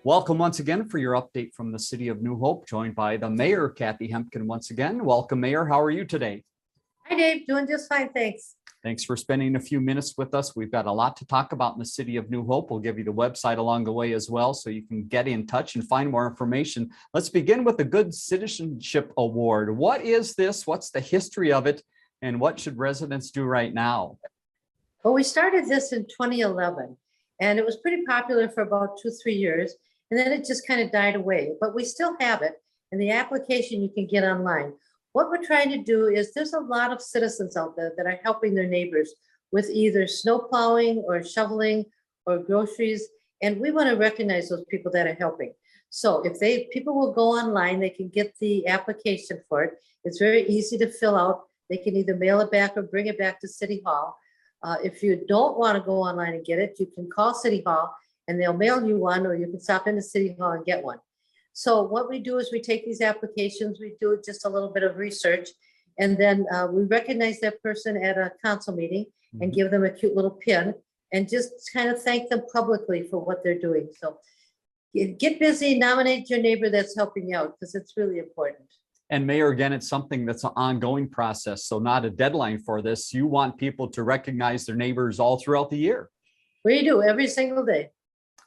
Welcome once again for your update from the city of New Hope, joined by the mayor, Kathi Hemken, once again. Welcome, Mayor. How are you today? Hi, Dave. Doing just fine, thanks. Thanks for spending a few minutes with us. We've got a lot to talk about in the city of New Hope. We'll give you the website along the way as well, so you can get in touch and find more information. Let's begin with the Good Citizenship Award. What is this? What's the history of it? And what should residents do right now? Well, we started this in 2011, and it was pretty popular for about 2-3 years. And then it just kind of died away, but we still have it. And the application you can get online. What we're trying to do is there's a lot of citizens out there that are helping their neighbors with either snow plowing or shoveling or groceries. And we want to recognize those people that are helping. So if people will go online, they can get the application for it. It's very easy to fill out. They can either mail it back or bring it back to City Hall. If you don't want to go online and get it, you can call City Hall and they'll mail you one, or you can stop into City Hall and get one. So what we do is we take these applications, we do just a little bit of research, and then we recognize that person at a council meeting and give them a cute little pin and just kind of thank them publicly for what they're doing. So get busy, nominate your neighbor that's helping you out, because it's really important. And Mayor, again, it's something that's an ongoing process, so not a deadline for this. You want people to recognize their neighbors all throughout the year. We do, every single day.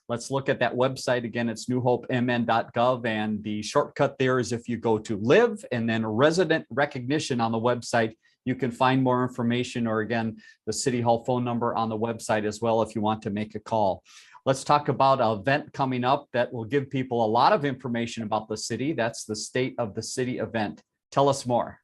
Let's look at that website again. It's newhopemn.gov, and the shortcut there is if you go to live and then resident recognition on the website, you can find more information, or again, the City Hall phone number on the website as well if you want to make a call. Let's talk about an event coming up that will give people a lot of information about the city. That's the State of the City event. Tell us more.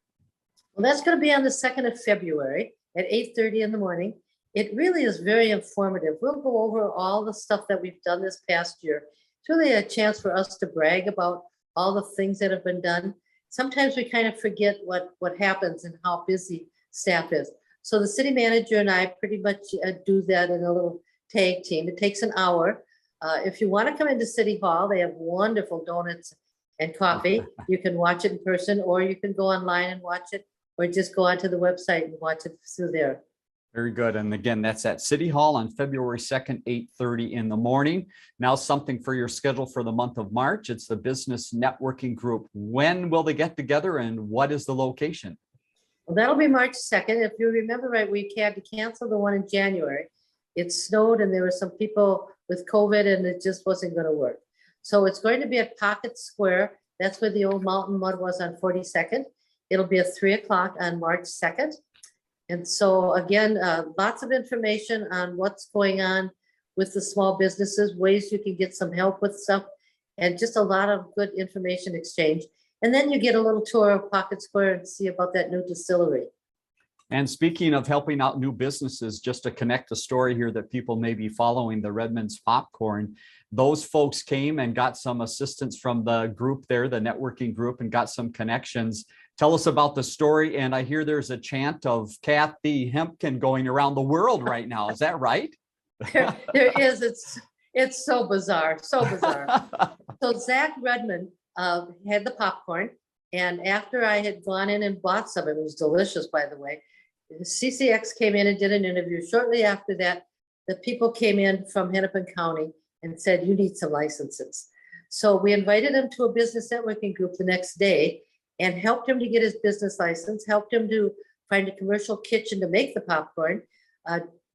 Well, that's going to be on the 2nd of February at 8:30 in the morning. It really is very informative. We'll go over all the stuff that we've done this past year. It's really a chance for us to brag about all the things that have been done. Sometimes we kind of forget what happens and how busy staff is. So the city manager and I pretty much do that in a little tag team. It takes an hour. If you want to come into City Hall, they have wonderful donuts and coffee. You can watch it in person, or you can go online and watch it, or just go onto the website and watch it through there. Very good. And again, that's at City Hall on February 2nd, 8:30 in the morning. Now, something for your schedule for the month of March. It's the Business Networking Group. When will they get together, and what is the location? Well, that'll be March 2nd. If you remember right, we had to cancel the one in January. It snowed and there were some people with COVID and it just wasn't going to work. So it's going to be at Pocket Square. That's where the old Mountain Mud was on 42nd. It'll be at 3 o'clock on March 2nd. And so again, lots of information on what's going on with the small businesses, ways you can get some help with stuff, and just a lot of good information exchange. And then you get a little tour of Pocket Square and see about that new distillery. And speaking of helping out new businesses, just to connect the story here that people may be following, the Redmonds Popcorn, those folks came and got some assistance from the group there, the networking group, and got some connections. Tell us about the story. And I hear there's a chant of Kathi Hemken going around the world right now. Is that right? There is. It's so bizarre, so bizarre. So Zach Redmond had the popcorn. And after I had gone in and bought some, it was delicious, by the way. CCX came in and did an interview. Shortly after that, the people came in from Hennepin County and said, you need some licenses. So we invited him to a business networking group the next day and helped him to get his business license, helped him to find a commercial kitchen to make the popcorn,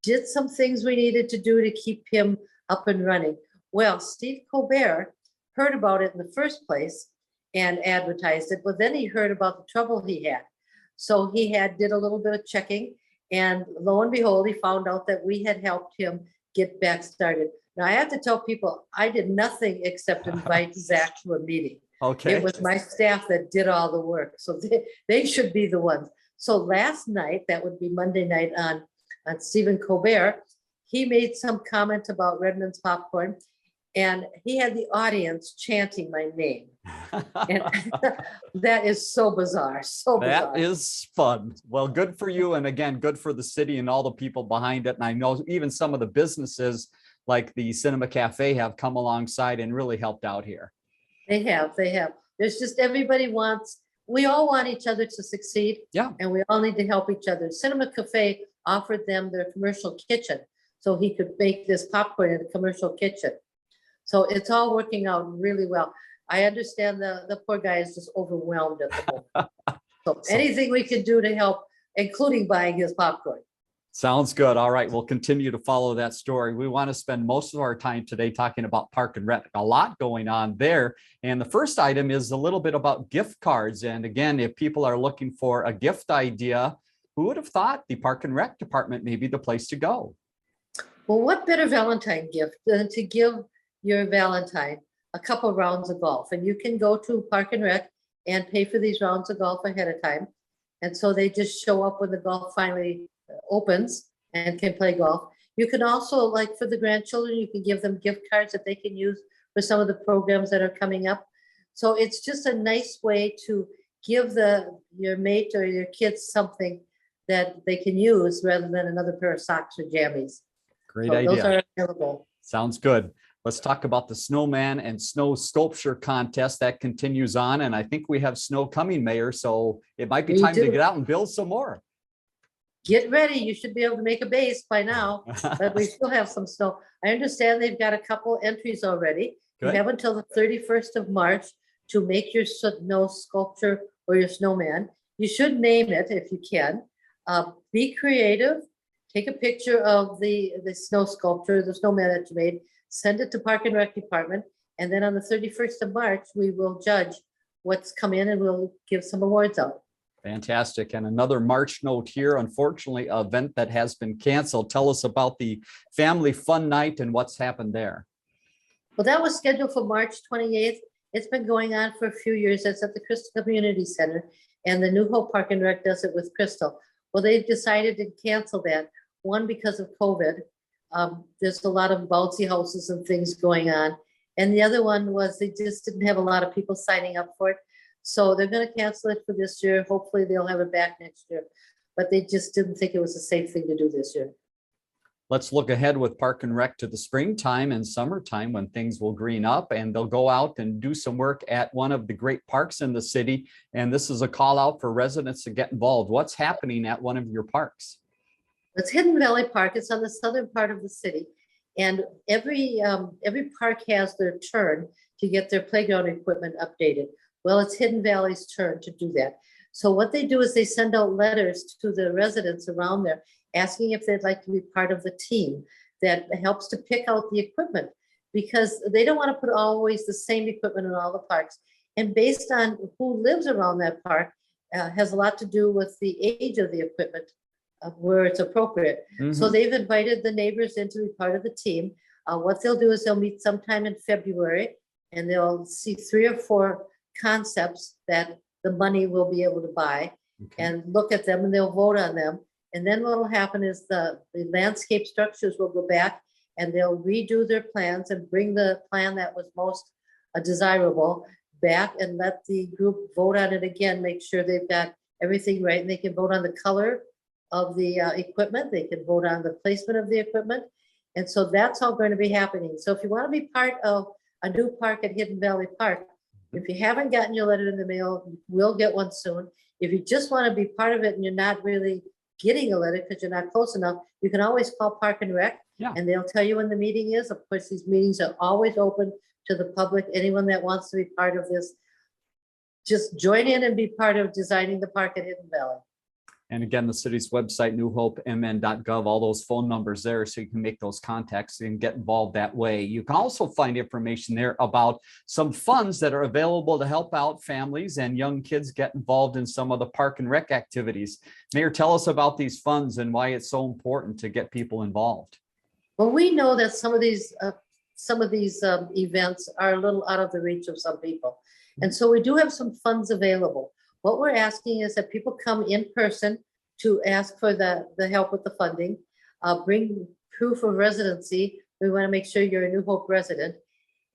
did some things we needed to do to keep him up and running. Well, Steve Colbert heard about it in the first place and advertised it, but then he heard about the trouble he had. So he did a little bit of checking, and lo and behold, he found out that we had helped him get back started. Now I have to tell people, I did nothing except invite Zach to a meeting. Okay. It was my staff that did all the work, so they should be the ones. So last night, that would be Monday night on Stephen Colbert, he made some comment about Redmonds Popcorn, and he had the audience chanting my name. And that is so bizarre, so bizarre. That is fun. Well, good for you. And again, good for the city and all the people behind it. And I know even some of the businesses like the Cinema Cafe have come alongside and really helped out here. They have. There's just we all want each other to succeed. Yeah. And we all need to help each other. Cinema Cafe offered them their commercial kitchen so he could make this popcorn in a commercial kitchen. So it's all working out really well. I understand the poor guy is just overwhelmed at the moment. So So- anything we can do to help, including buying his popcorn. Sounds good. All right. We'll continue to follow that story. We want to spend most of our time today talking about Park and Rec. A lot going on there. And the first item is a little bit about gift cards. And again, if people are looking for a gift idea, who would have thought the Park and Rec department may be the place to go? Well, what better Valentine gift than to give your Valentine a couple rounds of golf? And you can go to Park and Rec and pay for these rounds of golf ahead of time. And so they just show up when the golf finally opens and can play golf. You can also, like for the grandchildren, you can give them gift cards that they can use for some of the programs that are coming up. So it's just a nice way to give your mate or your kids something that they can use rather than another pair of socks or jammies. Great So idea. those are available. Sounds good. Let's talk about the Snowman and Snow Sculpture Contest that continues on. And I think we have snow coming, Mayor. So it might be We time to do. get out and build some more. Get ready. You should be able to make a base by now, but we still have some snow. I understand they've got a couple entries already. You Good. have until the 31st of March to make your snow sculpture or your snowman. You should name it if you can. Be creative. Take a picture of the snow sculpture, the snowman that you made, send it to Park and Rec Department, and then on the 31st of March, we will judge what's come in and we'll give some awards out. Fantastic. And another March note here, unfortunately, an event that has been canceled. Tell us about the Family Fun Night and what's happened there. Well, that was scheduled for March 28th. It's been going on for a few years. It's at the Crystal Community Center, and the New Hope Park and Rec does it with Crystal. Well, they've decided to cancel that. One, because of COVID. There's a lot of bouncy houses and things going on. And the other one was they just didn't have a lot of people signing up for it. So they're going to cancel it for this year. Hopefully they'll have it back next year. But they just didn't think it was a safe thing to do this year. Let's look ahead with Park and Rec to the springtime and summertime when things will green up and they'll go out and do some work at one of the great parks in the city. And this is a call out for residents to get involved. What's happening at one of your parks? It's Hidden Valley Park. It's on the southern part of the city. And every park has their turn to get their playground equipment updated. Well, it's Hidden Valley's turn to do that. So what they do is they send out letters to the residents around there asking if they'd like to be part of the team that helps to pick out the equipment, because they don't want to put always the same equipment in all the parks. And based on who lives around that park has a lot to do with the age of the equipment where it's appropriate. Mm-hmm. So they've invited the neighbors in to be part of the team. What they'll do is they'll meet sometime in February and they'll see 3 or 4 concepts that the money will be able to buy and look at them, and they'll vote on them. And then what will happen is the landscape structures will go back and they'll redo their plans and bring the plan that was most desirable back and let the group vote on it again, make sure they've got everything right. And they can vote on the color of the equipment. They can vote on the placement of the equipment. And so that's all going to be happening. So if you want to be part of a new park at Hidden Valley Park, if you haven't gotten your letter in the mail, you will get one soon. If you just want to be part of it and you're not really getting a letter because you're not close enough, you can always call Park and Rec and they'll tell you when the meeting is. Of course, these meetings are always open to the public. Anyone that wants to be part of this, just join in and be part of designing the park at Hidden Valley. And again, the city's website, newhopemn.gov, all those phone numbers there so you can make those contacts and get involved that way. You can also find information there about some funds that are available to help out families and young kids get involved in some of the park and rec activities. Mayor, tell us about these funds and why it's so important to get people involved. Well, we know that some of these events are a little out of the reach of some people. And so we do have some funds available. What we're asking is that people come in person to ask for the help with the funding, bring proof of residency. We want to make sure you're a New Hope resident.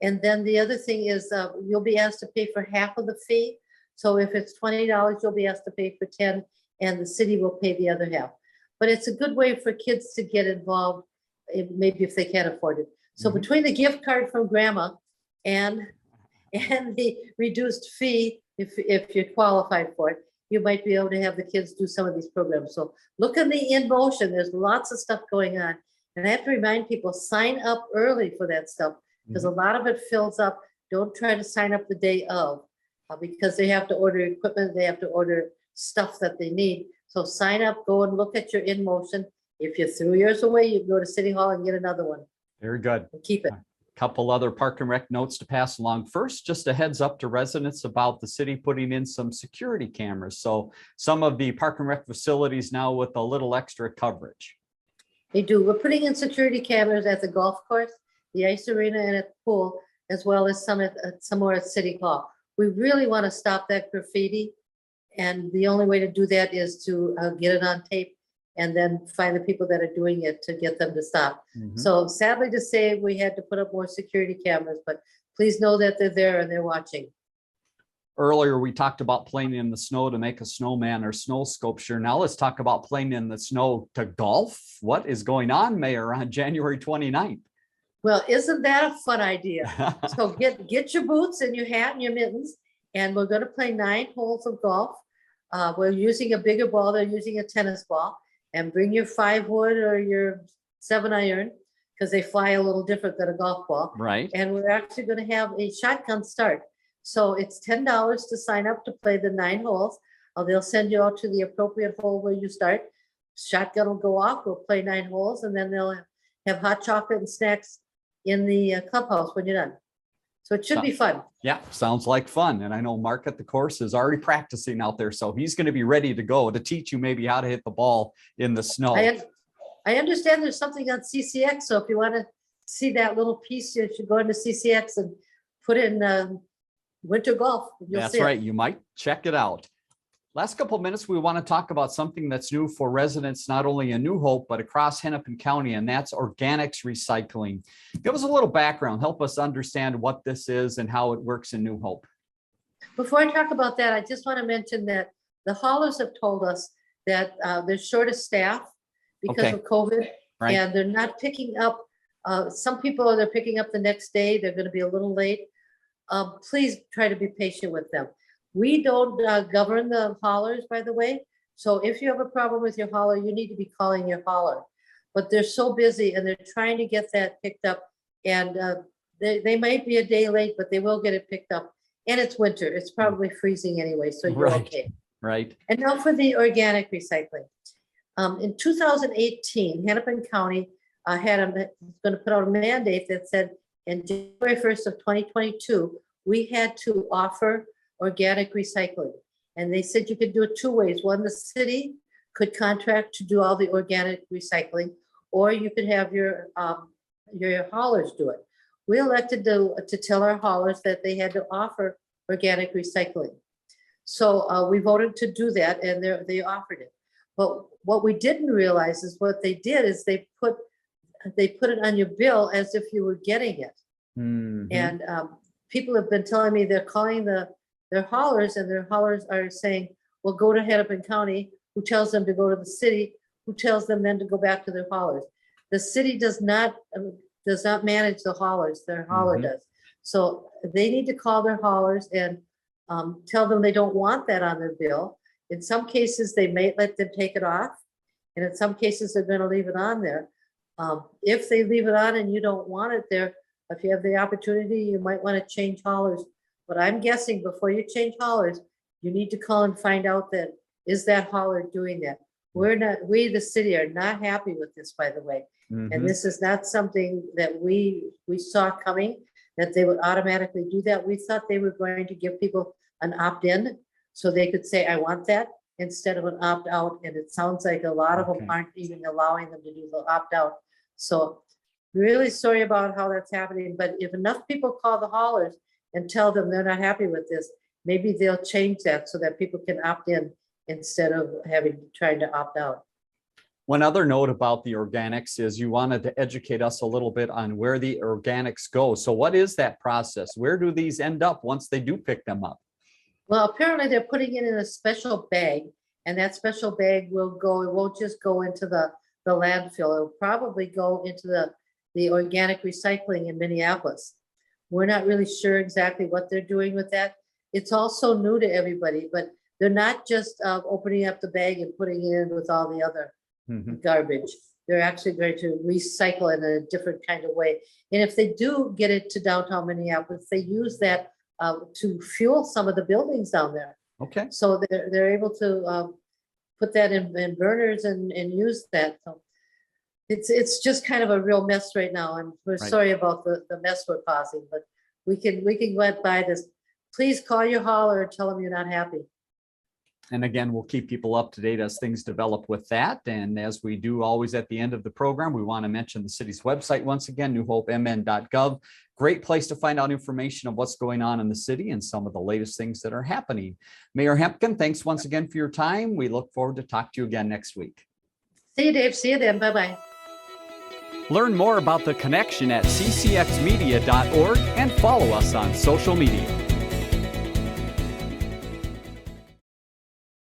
And then the other thing is you'll be asked to pay for half of the fee. So if it's $20, you'll be asked to pay for 10 and the city will pay the other half. But it's a good way for kids to get involved, maybe if they can't afford it. So between the gift card from grandma and the reduced fee, if you're qualified for it, you might be able to have the kids do some of these programs. So look in the In Motion. There's lots of stuff going on. And I have to remind people, sign up early for that stuff because a lot of it fills up. Don't try to sign up the day of because they have to order equipment, they have to order stuff that they need. So sign up, go and look at your in motion. If you threw yours away, you can go to City Hall and get another one. Very good. And keep it. Couple other Park and Rec notes to pass along. First, just a heads up to residents about the city putting in some security cameras. So some of the Park and Rec facilities now with a little extra coverage. They do. We're putting in security cameras at the golf course, the ice arena, and at the pool, as well as somewhere at City Hall. We really want to stop that graffiti. And the only way to do that is to get it on tape and then find the people that are doing it to get them to stop. So sadly to say, we had to put up more security cameras, but please know that they're there and they're watching. Earlier, we talked about playing in the snow to make a snowman or snow sculpture. Now let's talk about playing in the snow to golf. What is going on, Mayor, on January 29th? Well, isn't that a fun idea? So get your boots and your hat and your mittens, and we're going to play 9 holes of golf. We're using a bigger ball. They're using a tennis ball. And bring your 5-wood or your 7-iron because they fly a little different than a golf ball. Right. And we're actually going to have a shotgun start. So it's $10 to sign up to play the 9 holes. They'll send you out to the appropriate hole where you start. Shotgun will go off. We'll play 9 holes, and then they'll have hot chocolate and snacks in the clubhouse when you're done. So it should be fun. Yeah, sounds like fun. And I know Mark at the course is already practicing out there. So he's going to be ready to go to teach you maybe how to hit the ball in the snow. I understand there's something on CCX. So if you want to see that little piece, you should go into CCX and put in winter golf. That's right. You might check it out. Last couple of minutes, we want to talk about something that's new for residents, not only in New Hope, but across Hennepin County, and that's organics recycling. Give us a little background, help us understand what this is and how it works in New Hope. Before I talk about that, I just want to mention that the haulers have told us that they're short of staff because of COVID, and they're not picking up. Some people they're picking up the next day. They're going to be a little late. Please try to be patient with them. We don't govern the haulers, by the way. So if you have a problem with your hauler, you need to be calling your hauler. But they're so busy and they're trying to get that picked up. And they might be a day late, but they will get it picked up. And it's winter. It's probably freezing anyway, so you're okay. Right. And now for the organic recycling. In 2018, Hennepin County was going to put out a mandate that said in January 1st of 2022, we had to offer organic recycling. And they said you could do it 2 ways. One, the city could contract to do all the organic recycling, or you could have your haulers do it. We elected to tell our haulers that they had to offer organic recycling. So we voted to do that, and they offered it. But what we didn't realize is what they did is they put it on your bill as if you were getting it. And people have been telling me they're calling their haulers, and their haulers are saying, well, go to Hennepin County, who tells them to go to the city, who tells them then to go back to their haulers. The city does not manage the haulers, their hauler does. So they need to call their haulers and tell them they don't want that on their bill. In some cases, they may let them take it off. And in some cases, they're going to leave it on there. If they leave it on and you don't want it there, if you have the opportunity, you might want to change haulers. But I'm guessing before you change haulers, you need to call and find out that, is that hauler doing that? We, the city, are not happy with this, by the way. And this is not something that we saw coming, that they would automatically do that. We thought they were going to give people an opt-in so they could say, I want that, instead of an opt-out. And it sounds like a lot of them aren't even allowing them to do the opt-out. So really sorry about how that's happening. But if enough people call the haulers and tell them they're not happy with this, maybe they'll change that so that people can opt in instead of trying to opt out. One other note about the organics is you wanted to educate us a little bit on where the organics go. So what is that process? Where do these end up once they do pick them up? Well, apparently they're putting it in a special bag, and that special bag will go, it won't just go into the landfill. It'll probably go into the organic recycling in Minneapolis. We're not really sure exactly what they're doing with that. It's also new to everybody, but they're not just opening up the bag and putting it in with all the other garbage. they're actually going to recycle it in a different kind of way. And if they do get it to downtown Minneapolis, they use that to fuel some of the buildings down there. Okay. So they're able to put that in burners and use that. So it's just kind of a real mess right now, and we're Right. sorry about the mess we're causing, but we can get by this. Please call your hauler and tell them you're not happy. And again, we'll keep people up to date as things develop with that. And as we do always at the end of the program, we want to mention the city's website once again, newhopemn.gov. Great place to find out information of what's going on in the city and some of the latest things that are happening. Mayor Hemken, thanks once again for your time. We look forward to talk to you again next week. See you, Dave. See you then. Bye-bye. Learn more about The Connection at ccxmedia.org and follow us on social media.